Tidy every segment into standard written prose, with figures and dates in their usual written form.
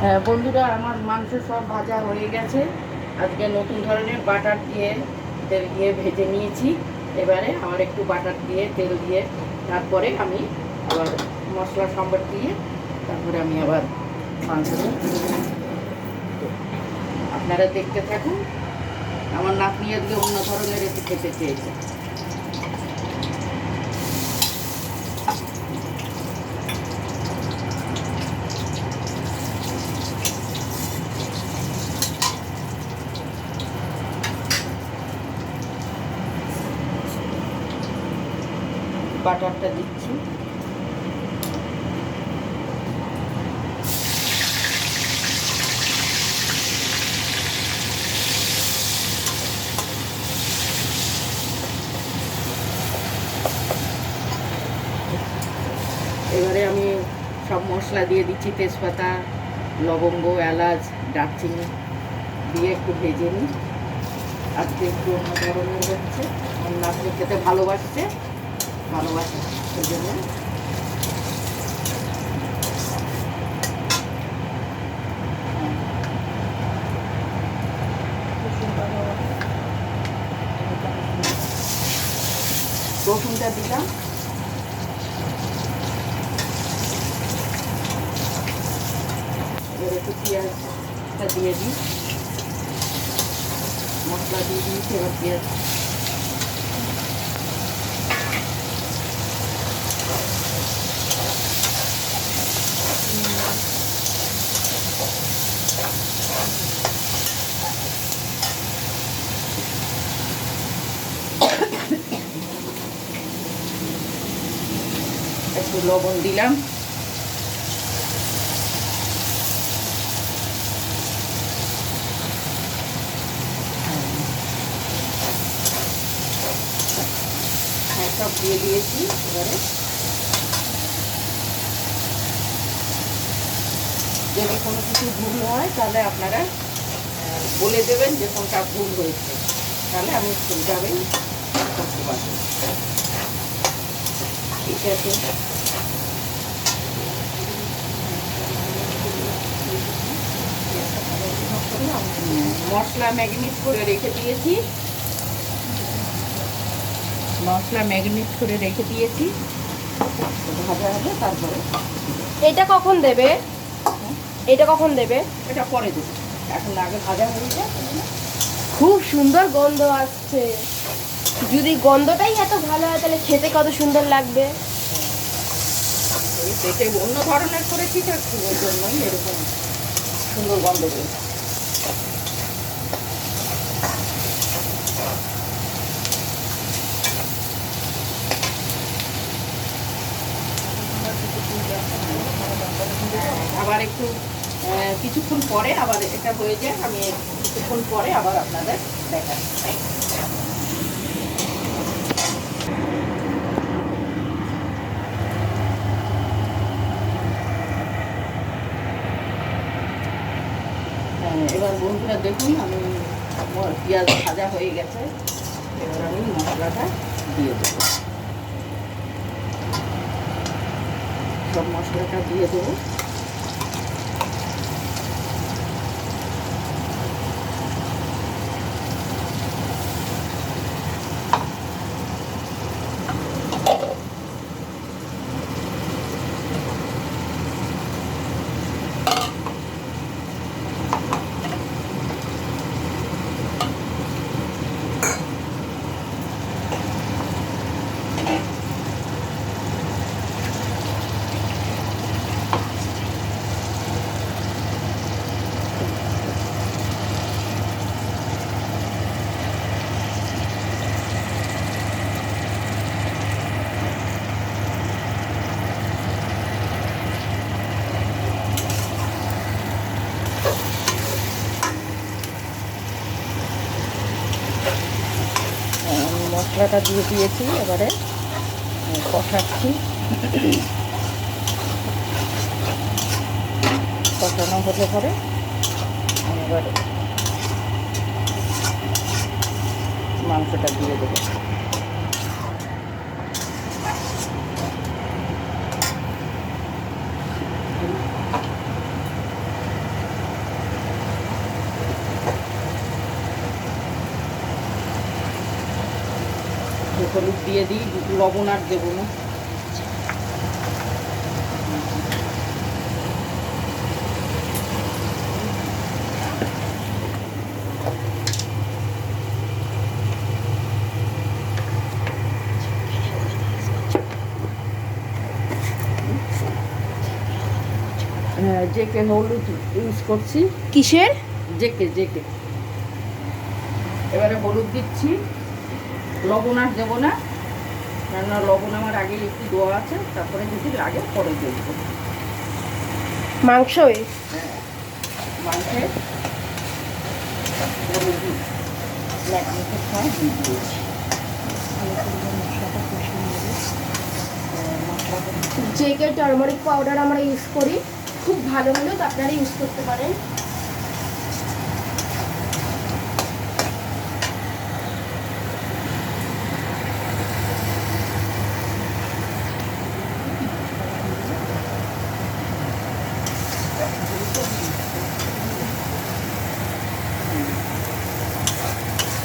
বন্ধুরা, আমার মাংস সব ভাজা হয়ে গেছে। আজকে নতুন ধরনের বাটার দিয়ে তেল দিয়ে ভেজে নিয়েছি। এবারে আমার একটু বাটার দিয়ে তেল দিয়ে তারপরে আমি আবার মশলা সম্বর দিয়ে তারপরে আমি আবার মাংসটা, আপনারা দেখতে থাকুন। আমার নাতনি আজকে অন্য ধরনের এটি খেতে চেয়েছে। বাটারটা দিচ্ছি। এবারে আমি সব মশলা দিয়ে দিচ্ছি, তেজপাতা, লবঙ্গ, এলাচ, দারচিনি দিয়ে একটু ভেজে নিই। আজকে একটু অন্য ধরনের হচ্ছে, অন্য আপনি খেতে ভালোবাসে সেই জন্য। রসুনটা দিলাম, এবার একটু পেঁয়াজটা দিয়ে দিই। মশলা দিয়ে দিয়েছি, এবার পেঁয়াজ একটু লবণ দিলাম। হ্যাঁ, সব দিয়ে দিয়েছি। এবারে যদি কোনো কিছু ভুল হয় তাহলে আপনারা বলে দেবেন যে কোনটা ভুল হয়েছে, তাহলে আমি সেইভাবেই করতে পারবো। ঠিক আছে। মশলা ম্যাগনেট করে রেখে দিয়েছি, ভাজা হবে। তারপরে এটা কখন দেবে? এটা কখন দেবে? এটা পরে দেবো, এখন আগে ভাজা হয়ে যায়। খুব সুন্দর গন্ধ আসছে। যদি গন্ধটাই এত ভালো হয় তাহলে খেতে কত সুন্দর লাগবে। এই পেটে অন্য ধরনের করেছি তো, ওই জন্যই এরকম সুন্দর গন্ধ বেরোয়। আবার একটু কিছুক্ষণ পরে আবার এটা হয়ে যায়, আমি কিছুক্ষণ পরে আবার আপনাদের দেখাচ্ছি। এবার বন্ধুরা দেখুন, আমি পেঁয়াজ ভাজা হয়ে গেছে। এবার আমি মশলাটা দিয়ে দেবো, সব মশলাটা দিয়ে দেবো। মশলাটা দিয়ে দিয়েছি, এবারে কষাচ্ছি। কষানো হলে পরে এবারে মাংসটা দিয়ে দেবো। হলুদ দিয়ে দিই, লবণ আর দেবো না। হ্যাঁ, জেকে হলুদ ইউজ করছি। কিসের? জেকে জেকে। এবারে হলুদ দিচ্ছি, লবণ আর দেবো না, কেননা লবণ আমার আগে একটু দেওয়া আছে, তারপরে যদি লাগে পরে দেবো। মাংসই? হ্যাঁ, মাংসের মাংসের সময় দিয়ে দিয়েছি। জেকে টারমারিক পাউডার আমরা ইউজ করি, খুব ভালো হলেও তো আপনারা ইউজ করতে পারেন।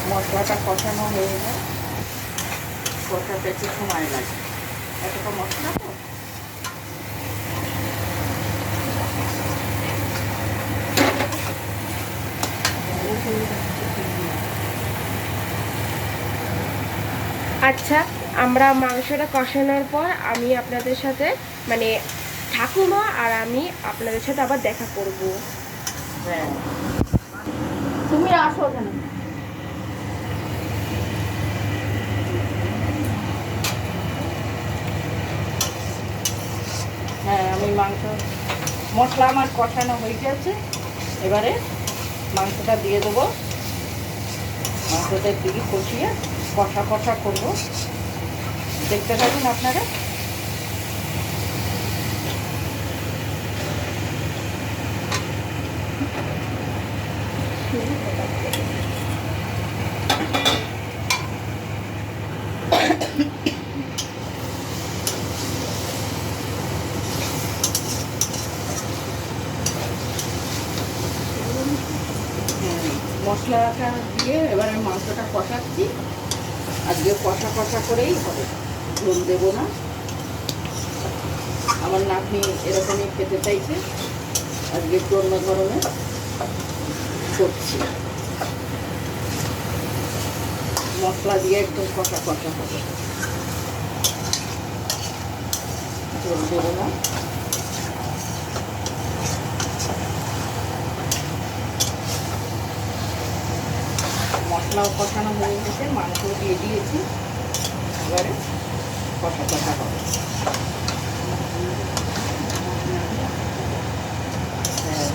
মশলাটা কষানো হয়ে যায়, কষাতে একটু সময় লাগে, এতটা মশলা তো। আচ্ছা, আমরা মাংসটা কষানোর পর আমি আপনাদের সাথে মানে ঠাকুমা আর আমি আপনাদের সাথে আবার দেখা করব। হ্যাঁ, তুমি আসো কেন? হ্যাঁ, আমি মাংস মশলা আমার কষানো হয়ে গেছে, এবারে মাংসটা দিয়ে দেবো। মাংসটা দিকে কষিয়ে কষা কষা করবো, দেখতে থাকুন আপনারা। মশলাটা দিয়ে এবারে মাংসটা কষাচ্ছি। আজকে কষা কষা করেই হবে, ঝোল দেবো না। আমার নাতনি এরকমই খেতে চাইছে, আজকে একটু অন্য ধরনের করছি। মশলা দিয়ে একদম কষা কষা হবে, ঝোল দেবো না। মশলাও কষানো হয়ে গেছে, মাংস দিয়ে দিয়েছি, এবারে কষা কষা হবে।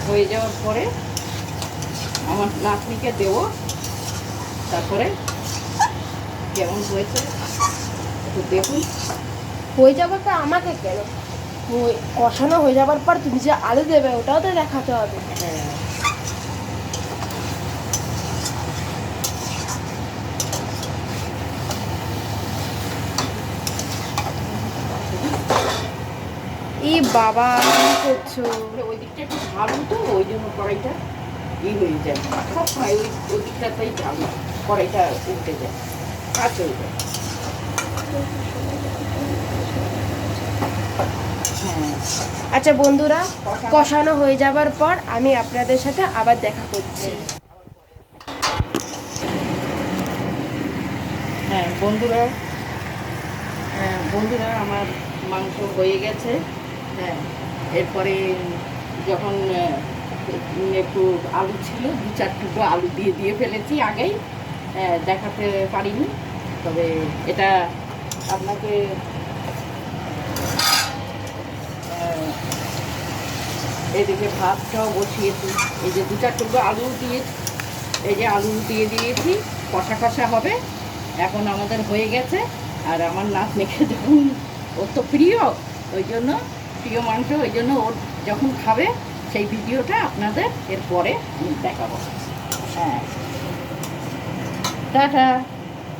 হয়ে যাওয়ার পরে আমার নাতনিকে দেবো, তারপরে কেমন হয়েছে একটু দেখুন। হয়ে যাবার পর আমাকে কেন, ওই কষানো হয়ে যাবার পর তুমি যে আলু দেবে ওটাও তো দেখাতে হবে। হ্যাঁ, ই বাবা, কি করছো? ওই দিকটা একটু ভালো তো, ওই জন্য কড়াইটা হয়ে যায় সবসময়, ওই দিকটাতেই ভালো, কড়াইটা উঠে যায়, কাজ হয়ে যায়। হ্যাঁ, আচ্ছা বন্ধুরা, কষানো হয়ে যাবার পর আমি আপনাদের সাথে আবার দেখা করছি। হ্যাঁ বন্ধুরা, আমার মাংস হয়ে গেছে। হ্যাঁ, এরপরে যখন একটু আলু ছিল, 2-4 টুকরো আলু দিয়ে ফেলেছি আগেই, দেখাতে পারিনি। তবে এটা আপনাকে এদিকে ভাতটাও বসিয়েছি, এই যে 2-4 টুকরো আলু দিয়ে, এই যে আলু দিয়ে দিয়েছি, কষা কষা হবে। এখন আমাদের হয়ে গেছে। আর আমার নাতনিকে যখন, ওর তো প্রিয়, ওই জন্য প্রিয় মাংস, ওই জন্য ওর যখন খাবে সেই ভিডিওটা আপনাদের এরপরে আমি দেখাবো। হ্যাঁ, টাটা।